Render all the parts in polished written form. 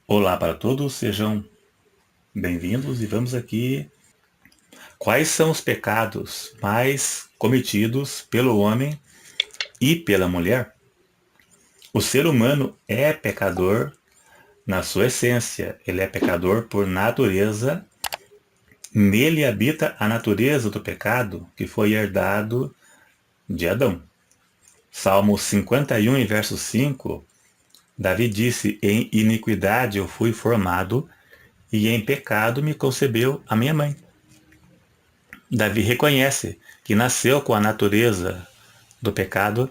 Olá para todos, sejam bem-vindos e vamos aqui. Quais são os pecados mais cometidos pelo homem e pela mulher? O ser humano é pecador na sua essência, ele é pecador por natureza. Nele habita a natureza do pecado que foi herdado de Adão. Salmo 51, verso 5, Davi disse: Em iniquidade eu fui formado, e em pecado me concebeu a minha mãe. Davi reconhece que nasceu com a natureza do pecado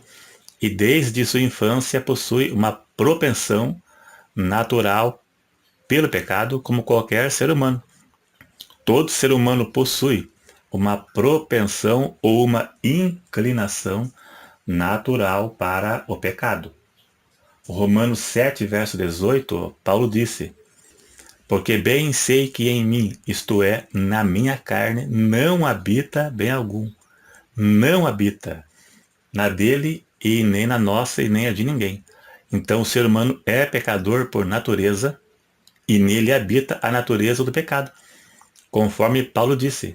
e desde sua infância possui uma propensão natural pelo pecado, como qualquer ser humano. Todo ser humano possui uma propensão ou uma inclinação natural para o pecado. Romanos 7, verso 18, Paulo disse: Porque bem sei que em mim, isto é, na minha carne, não habita bem algum. Não habita na dele e nem na nossa e nem a de ninguém. Então o ser humano é pecador por natureza e nele habita a natureza do pecado. Conforme Paulo disse,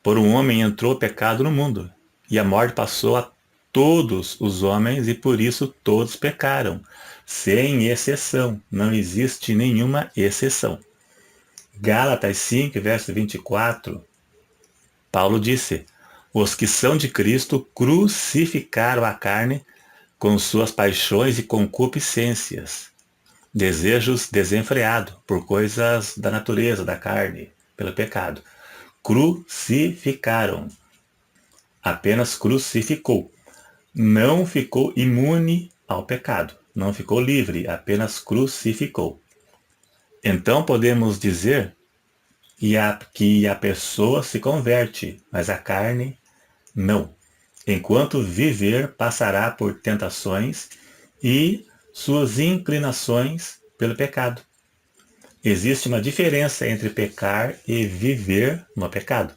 por um homem entrou o pecado no mundo e a morte passou a todos os homens e por isso todos pecaram, sem exceção. Não existe nenhuma exceção. Gálatas 5, verso 24, Paulo disse: Os que são de Cristo crucificaram a carne com suas paixões e concupiscências, desejos desenfreados por coisas da natureza, da carne, pelo pecado. Crucificaram. Apenas crucificou. Não ficou imune ao pecado. Não ficou livre, apenas crucificou. Então podemos dizer que a pessoa se converte, mas a carne não. Enquanto viver, passará por tentações e suas inclinações pelo pecado. Existe uma diferença entre pecar e viver no pecado.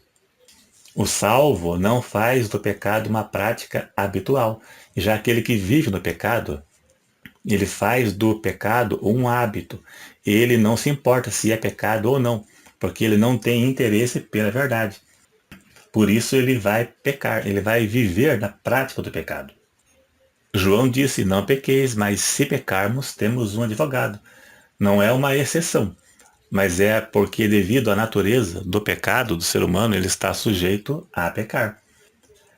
O salvo não faz do pecado uma prática habitual, já aquele que vive no pecado, ele faz do pecado um hábito. Ele não se importa se é pecado ou não, porque ele não tem interesse pela verdade. Por isso ele vai pecar, ele vai viver na prática do pecado. João disse: Não pequeis, mas se pecarmos, temos um advogado. Não é uma exceção, mas é porque devido à natureza do pecado do ser humano, ele está sujeito a pecar.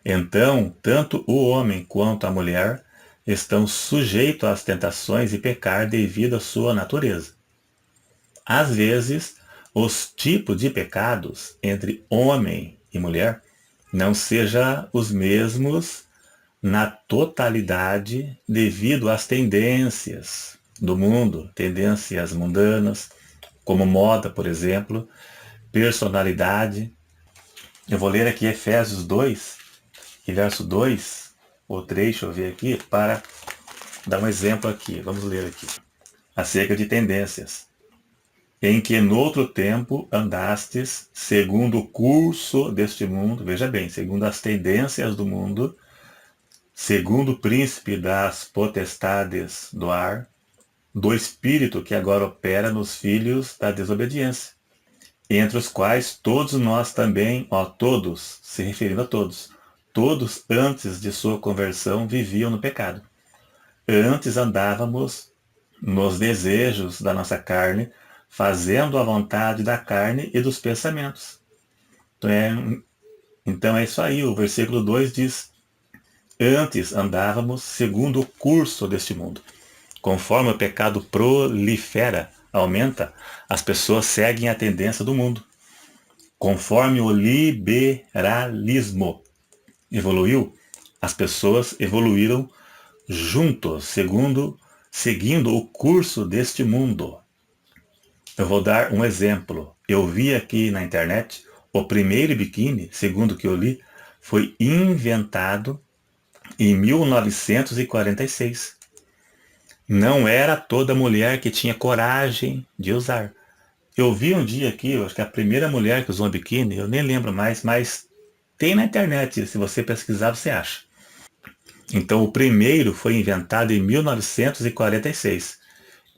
Então, tanto o homem quanto a mulher estão sujeitos às tentações e pecar devido à sua natureza. Às vezes, os tipos de pecados entre homem e mulher não sejam os mesmos na totalidade devido às tendências do mundo, tendências mundanas, como moda, por exemplo, personalidade. Eu vou ler aqui Efésios 2, e verso 2, ou 3, deixa eu ver aqui, para dar um exemplo aqui. Vamos ler aqui. Acerca de tendências. Em que noutro tempo andastes, segundo o curso deste mundo, veja bem, segundo as tendências do mundo, segundo o príncipe das potestades do ar, do espírito que agora opera nos filhos da desobediência, entre os quais todos nós também, todos, se referindo a todos antes de sua conversão viviam no pecado. Antes andávamos nos desejos da nossa carne, fazendo a vontade da carne e dos pensamentos. Então é isso aí, o versículo 2 diz: Antes andávamos segundo o curso deste mundo. Conforme o pecado prolifera, aumenta, as pessoas seguem a tendência do mundo. Conforme o liberalismo evoluiu, as pessoas evoluíram juntos, seguindo o curso deste mundo. Eu vou dar um exemplo. Eu vi aqui na internet, o primeiro biquíni, segundo o que eu li, foi inventado em 1946. Não era toda mulher que tinha coragem de usar. Eu vi um dia aqui, eu acho que a primeira mulher que usou um biquíni, eu nem lembro mais, mas tem na internet, se você pesquisar você acha. Então o primeiro foi inventado em 1946.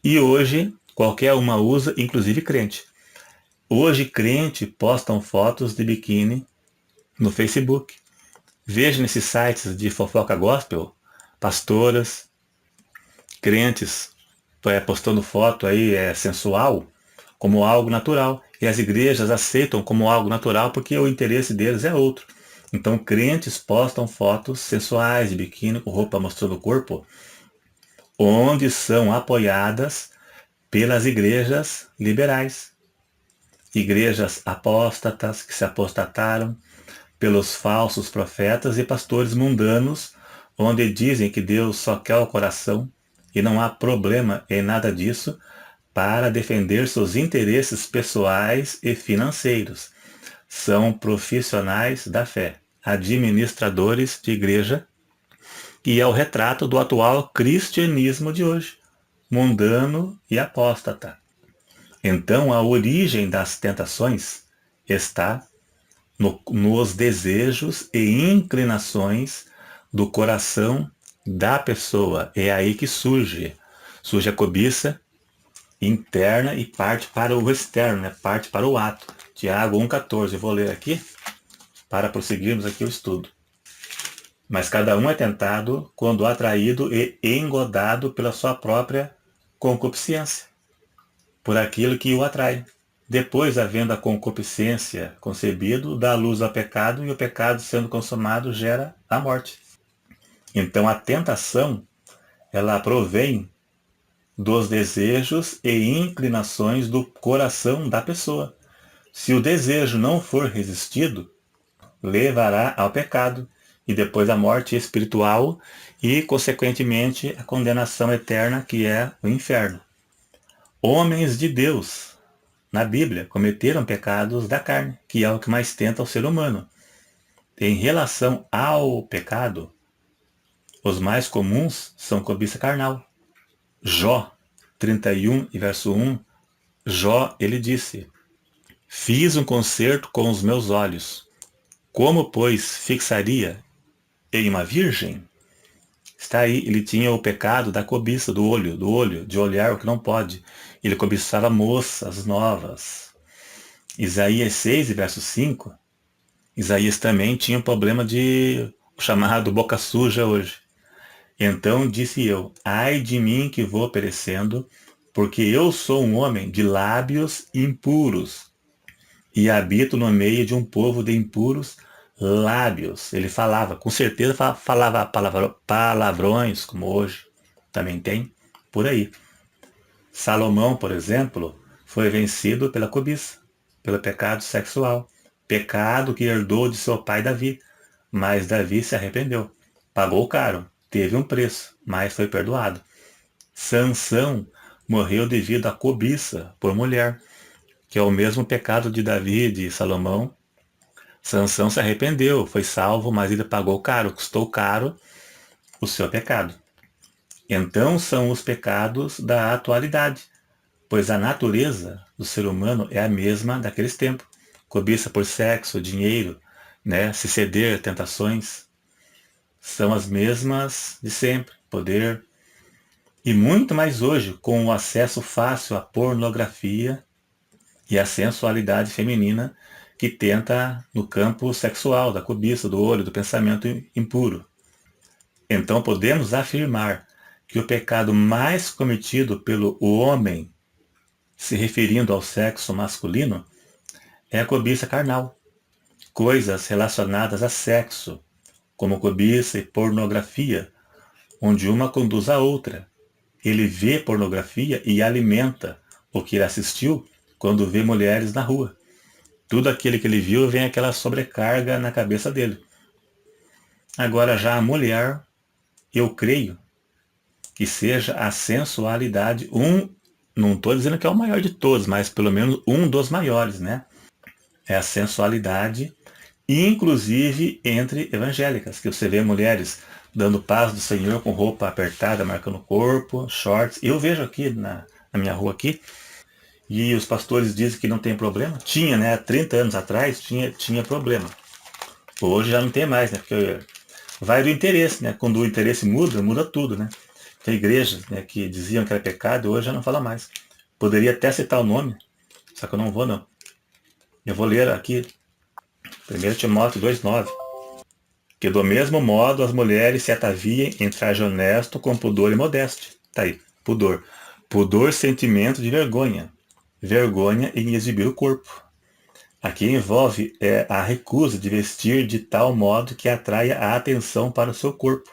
E hoje Qualquer uma usa, inclusive crente. Hoje, crente postam fotos de biquíni no Facebook. Veja nesses sites de fofoca gospel, pastoras, crentes postando foto aí sensual como algo natural. E as igrejas aceitam como algo natural porque o interesse deles é outro. Então, crentes postam fotos sensuais de biquíni com roupa mostrando o corpo, onde são apoiadas pelas igrejas liberais. Igrejas apóstatas que se apostataram, pelos falsos profetas e pastores mundanos, onde dizem que Deus só quer o coração e não há problema em nada disso, para defender seus interesses pessoais e financeiros. São profissionais da fé, administradores de igreja, e é o retrato do atual cristianismo de hoje, mundano e apóstata. Então, a origem das tentações está nos desejos e inclinações do coração da pessoa. É aí que surge a cobiça interna e parte para o externo, né? Parte para o ato. Tiago 1,14. Eu vou ler aqui para prosseguirmos aqui o estudo. Mas cada um é tentado quando atraído e engodado pela sua própria concupiscência, por aquilo que o atrai. Depois, havendo a concupiscência concebido, dá luz ao pecado, e o pecado, sendo consumado, gera a morte. Então, a tentação, ela provém dos desejos e inclinações do coração da pessoa. Se o desejo não for resistido, levará ao pecado, e depois à morte espiritual e, consequentemente, a condenação eterna, que é o inferno. Homens de Deus, na Bíblia, cometeram pecados da carne, que é o que mais tenta o ser humano. Em relação ao pecado, os mais comuns são cobiça carnal. Jó 31 e verso 1, Jó, ele disse: fiz um concerto com os meus olhos. Como, pois, fixaria em uma virgem? Está aí, ele tinha o pecado da cobiça, do olho, de olhar o que não pode. Ele cobiçava moças novas. Isaías 6, verso 5, Isaías também tinha um problema de o chamado boca suja hoje. Então disse eu: ai de mim que vou perecendo, porque eu sou um homem de lábios impuros e habito no meio de um povo de impuros lábios. Ele falava, com certeza falava palavrões, como hoje também tem, por aí. Salomão, por exemplo, foi vencido pela cobiça, pelo pecado sexual. Pecado que herdou de seu pai Davi. Mas Davi se arrependeu. Pagou caro, teve um preço, mas foi perdoado. Sansão morreu devido à cobiça por mulher, que é o mesmo pecado de Davi e de Salomão. Sansão se arrependeu, foi salvo, mas ele pagou caro, custou caro o seu pecado. Então são os pecados da atualidade, pois a natureza do ser humano é a mesma daqueles tempos. Cobiça por sexo, dinheiro, né, se ceder a tentações, são as mesmas de sempre. Poder, e muito mais hoje, com o acesso fácil à pornografia e à sensualidade feminina, que tenta no campo sexual, da cobiça, do olho, do pensamento impuro. Então podemos afirmar que o pecado mais cometido pelo homem, se referindo ao sexo masculino, é a cobiça carnal. Coisas relacionadas a sexo, como cobiça e pornografia, onde uma conduz a outra. Ele vê pornografia e alimenta o que ele assistiu quando vê mulheres na rua. Tudo aquilo que ele viu vem aquela sobrecarga na cabeça dele. Agora já a mulher, eu creio que seja a sensualidade, não estou dizendo que é o maior de todos, mas pelo menos um dos maiores, né? É a sensualidade, inclusive entre evangélicas, que você vê mulheres dando paz do Senhor com roupa apertada, marcando o corpo, shorts. Eu vejo aqui na minha rua aqui, e os pastores dizem que não tem problema. Tinha, né? Há 30 anos atrás tinha problema. Hoje já não tem mais, né? Porque vai do interesse, né? Quando o interesse muda, muda tudo, né? Tem igrejas, né, que diziam que era pecado, hoje já não fala mais. Poderia até citar o nome, só que eu não vou não. Eu vou ler aqui 1 Timóteo 2,9. Que do mesmo modo as mulheres se ataviem em traje honesto com pudor e modéstia. Tá aí, pudor. Pudor, sentimento de vergonha. Vergonha em exibir o corpo. Aqui envolve a recusa de vestir de tal modo que atraia a atenção para o seu corpo,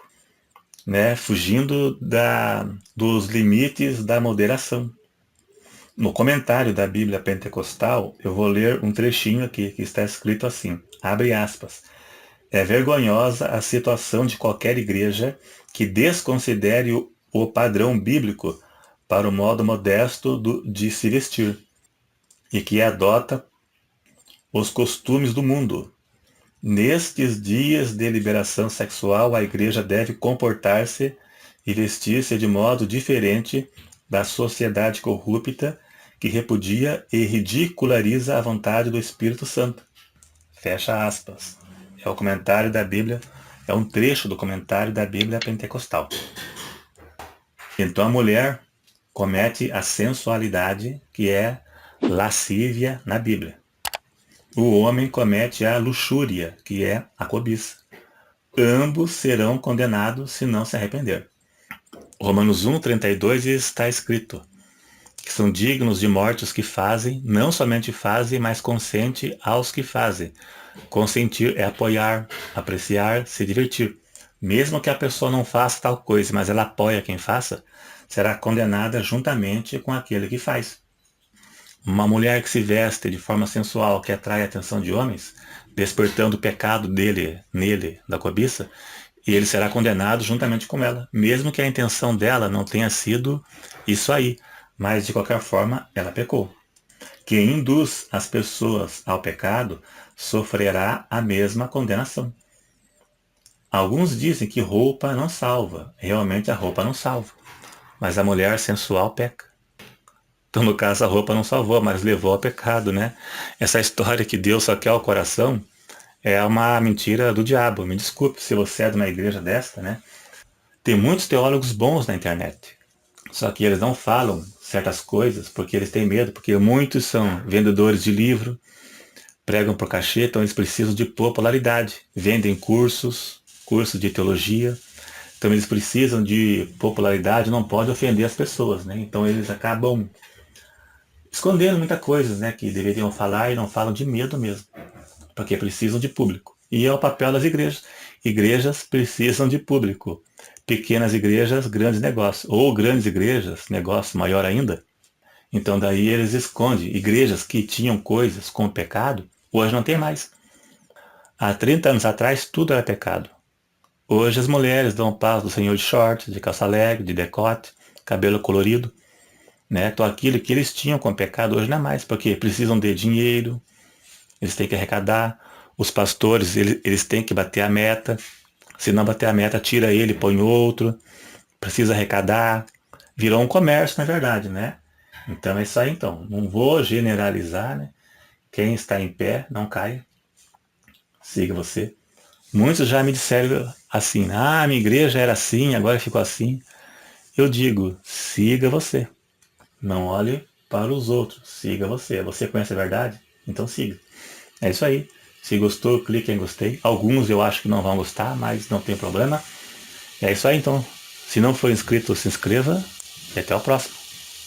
né? Fugindo dos limites da moderação. No comentário da Bíblia Pentecostal, eu vou ler um trechinho aqui que está escrito assim, abre aspas. É vergonhosa a situação de qualquer igreja que desconsidere o padrão bíblico para o modo modesto de se vestir e que adota os costumes do mundo. Nestes dias de liberação sexual, a igreja deve comportar-se e vestir-se de modo diferente da sociedade corrupta que repudia e ridiculariza a vontade do Espírito Santo. Fecha aspas. É o comentário da Bíblia, é um trecho do comentário da Bíblia Pentecostal. Então a mulher comete a sensualidade, que é lascívia na Bíblia. O homem comete a luxúria, que é a cobiça. Ambos serão condenados se não se arrepender. Romanos 1,32 está escrito que são dignos de morte os que fazem, não somente fazem, mas consente aos que fazem. Consentir é apoiar, apreciar, se divertir. Mesmo que a pessoa não faça tal coisa, mas ela apoia quem faça, será condenada juntamente com aquele que faz. Uma mulher que se veste de forma sensual, que atrai a atenção de homens, despertando o pecado nele, da cobiça, e ele será condenado juntamente com ela, mesmo que a intenção dela não tenha sido isso aí, mas de qualquer forma ela pecou. Quem induz as pessoas ao pecado sofrerá a mesma condenação. Alguns dizem que roupa não salva. Realmente a roupa não salva. Mas a mulher sensual peca. Então, no caso, a roupa não salvou, mas levou ao pecado, né? Essa história que Deus só quer o coração é uma mentira do diabo. Me desculpe se você é de uma igreja desta, né? Tem muitos teólogos bons na internet. Só que eles não falam certas coisas porque eles têm medo, porque muitos são vendedores de livro, pregam por cachê, então eles precisam de popularidade. Vendem cursos de teologia, então eles precisam de popularidade, não pode ofender as pessoas, né? Então eles acabam escondendo muita coisa, né, que deveriam falar e não falam de medo mesmo, porque precisam de público. E é o papel das igrejas. Igrejas precisam de público. Pequenas igrejas, grandes negócios. Ou grandes igrejas, negócio maior ainda. Então daí eles escondem. Igrejas que tinham coisas com pecado, hoje não tem mais. Há 30 anos atrás tudo era pecado. Hoje as mulheres dão paz do Senhor de shorts, de calça leg, de decote, cabelo colorido. Né? Então aquilo que eles tinham com pecado hoje não é mais, porque precisam de dinheiro, eles têm que arrecadar. Os pastores, eles têm que bater a meta. Se não bater a meta, tira ele, põe outro. Precisa arrecadar. Virou um comércio, na verdade, né? Então é isso aí, então. Não vou generalizar, né? Quem está em pé, não caia. Siga você. Muitos já me disseram assim, minha igreja era assim, agora ficou assim. Eu digo, siga você. Não olhe para os outros, siga você. Você conhece a verdade? Então siga. É isso aí. Se gostou, clique em gostei. Alguns eu acho que não vão gostar, mas não tem problema. É isso aí então. Se não for inscrito, se inscreva e até o próximo.